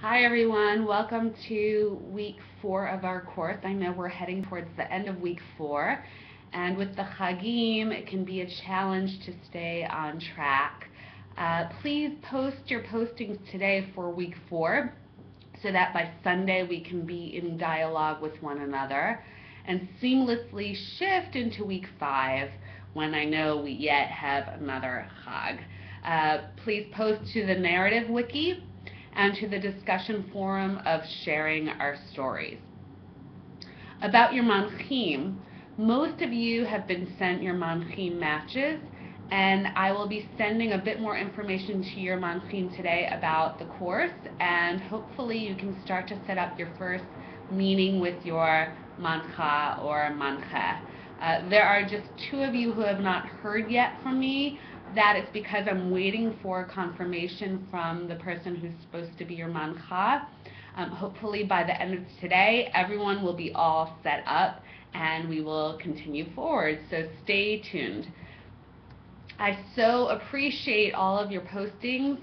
Hi everyone, welcome to week 4 of our course. I know we're heading towards the end of week 4, and with the Chagim, it can be a challenge to stay on track. Please post your postings today for week 4 so that by Sunday we can be in dialogue with one another and seamlessly shift into week 5 when I know we yet have another Chag. Please post to the narrative wiki and to the discussion forum of sharing our stories. About your manchim, most of you have been sent your manchim matches, and I will be sending a bit more information to your manchim today about the course, and hopefully you can start to set up your first meeting with your mancha or manche. There are just 2 of you who have not heard yet from me. That is because I'm waiting for confirmation from the person who's supposed to be your mancha. Hopefully by the end of today, everyone will be all set up and we will continue forward, so stay tuned. I so appreciate all of your postings,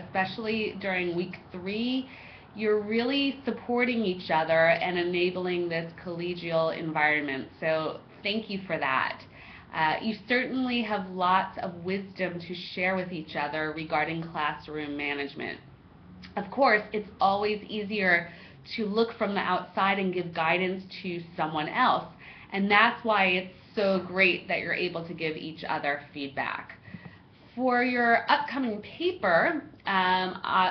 especially during week 3. You're really supporting each other and enabling this collegial environment, so thank you for that. You certainly have lots of wisdom to share with each other regarding classroom management. Of course, it's always easier to look from the outside and give guidance to someone else, and that's why it's so great that you're able to give each other feedback. For your upcoming paper,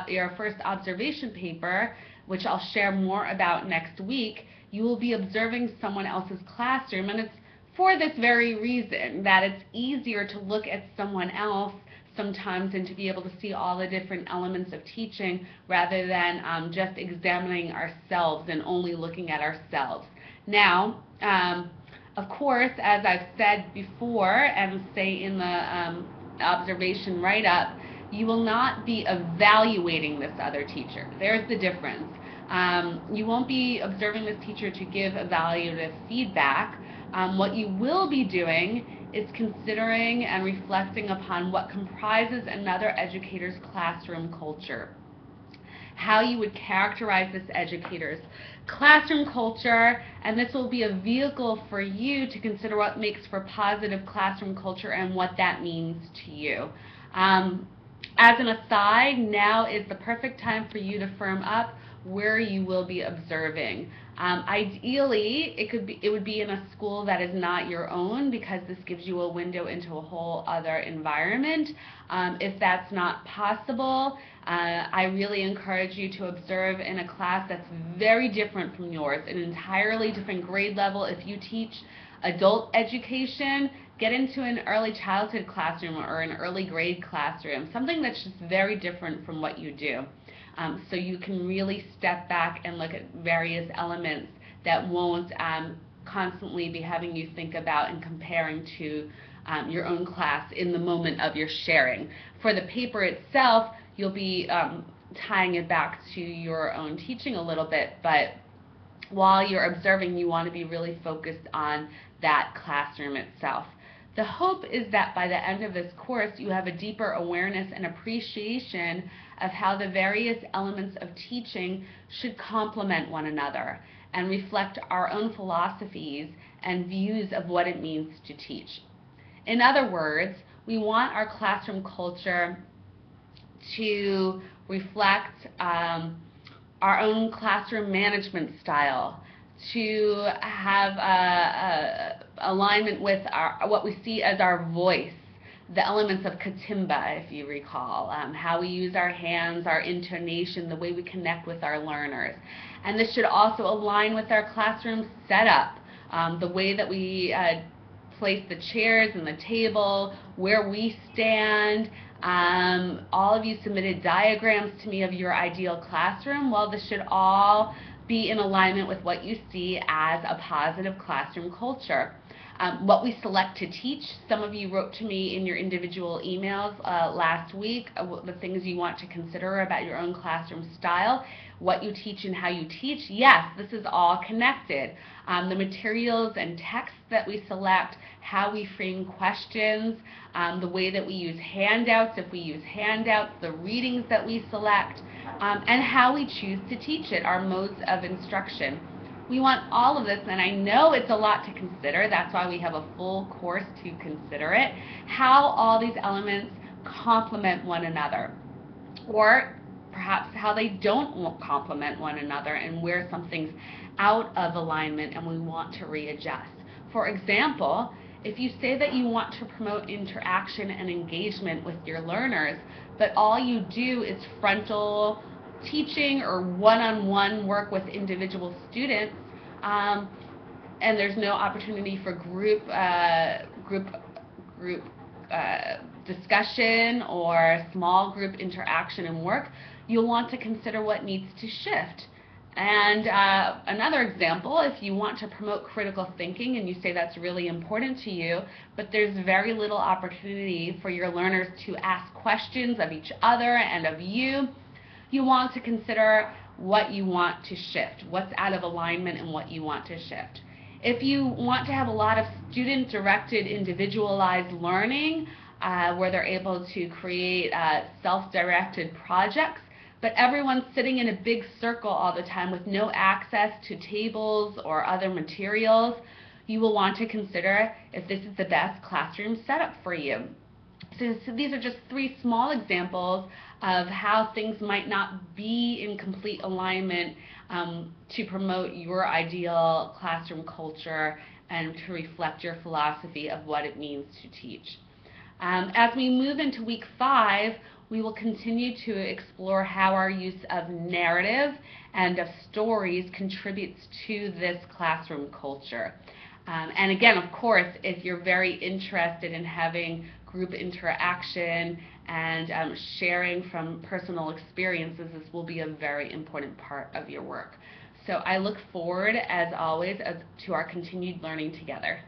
your first observation paper, which I'll share more about next week, you will be observing someone else's classroom, and it's for this very reason, that it's easier to look at someone else sometimes and to be able to see all the different elements of teaching rather than just examining ourselves and only looking at ourselves. Now, of course, as I've said before and say in the observation write-up, you will not be evaluating this other teacher. There's the difference. You won't be observing this teacher to give evaluative feedback. What you will be doing is considering and reflecting upon what comprises another educator's classroom culture. How you would characterize this educator's classroom culture, and this will be a vehicle for you to consider what makes for positive classroom culture and what that means to you. As an aside, now is the perfect time for you to firm up where you will be observing. Ideally, it would be in a school that is not your own, because this gives you a window into a whole other environment. If that's not possible, I really encourage you to observe in a class that's very different from yours, an entirely different grade level. If you teach adult education, get into an early childhood classroom or an early grade classroom, something that's just very different from what you do. So you can really step back and look at various elements that won't constantly be having you think about and comparing to your own class in the moment of your sharing. For the paper itself, you'll be tying it back to your own teaching a little bit, but while you're observing, you want to be really focused on that classroom itself. The hope is that by the end of this course, you have a deeper awareness and appreciation of how the various elements of teaching should complement one another and reflect our own philosophies and views of what it means to teach. In other words, we want our classroom culture to reflect our own classroom management style, to have alignment with what we see as our voice, the elements of katimba, if you recall, how we use our hands, our intonation, the way we connect with our learners. And this should also align with our classroom setup, the way that we place the chairs and the table, where we stand. All of you submitted diagrams to me of your ideal classroom. Well, this should all be in alignment with what you see as a positive classroom culture. What we select to teach. Some of you wrote to me in your individual emails last week the things you want to consider about your own classroom style, what you teach and how you teach. Yes, this is all connected. The materials and texts that we select, how we frame questions, the way that we use handouts, if we use handouts, the readings that we select, and how we choose to teach it, our modes of instruction. We want all of this, and I know it's a lot to consider. That's why we have a full course to consider it, how all these elements complement one another, or perhaps how they don't complement one another and where something's out of alignment and we want to readjust. For example, if you say that you want to promote interaction and engagement with your learners, but all you do is frontal teaching or one-on-one work with individual students, and there's no opportunity for group discussion or small group interaction and work, you'll want to consider what needs to shift. And another example, if you want to promote critical thinking and you say that's really important to you, but there's very little opportunity for your learners to ask questions of each other and of you, you want to consider what you want to shift, what's out of alignment and what you want to shift. If you want to have a lot of student-directed, individualized learning, where they're able to create self-directed projects, but everyone's sitting in a big circle all the time with no access to tables or other materials, you will want to consider if this is the best classroom setup for you. So these are just 3 small examples of how things might not be in complete alignment to promote your ideal classroom culture and to reflect your philosophy of what it means to teach. As we move into week 5, we will continue to explore how our use of narrative and of stories contributes to this classroom culture. And again, of course, if you're very interested in having group interaction and sharing from personal experiences, this will be a very important part of your work. So I look forward, as always, to our continued learning together.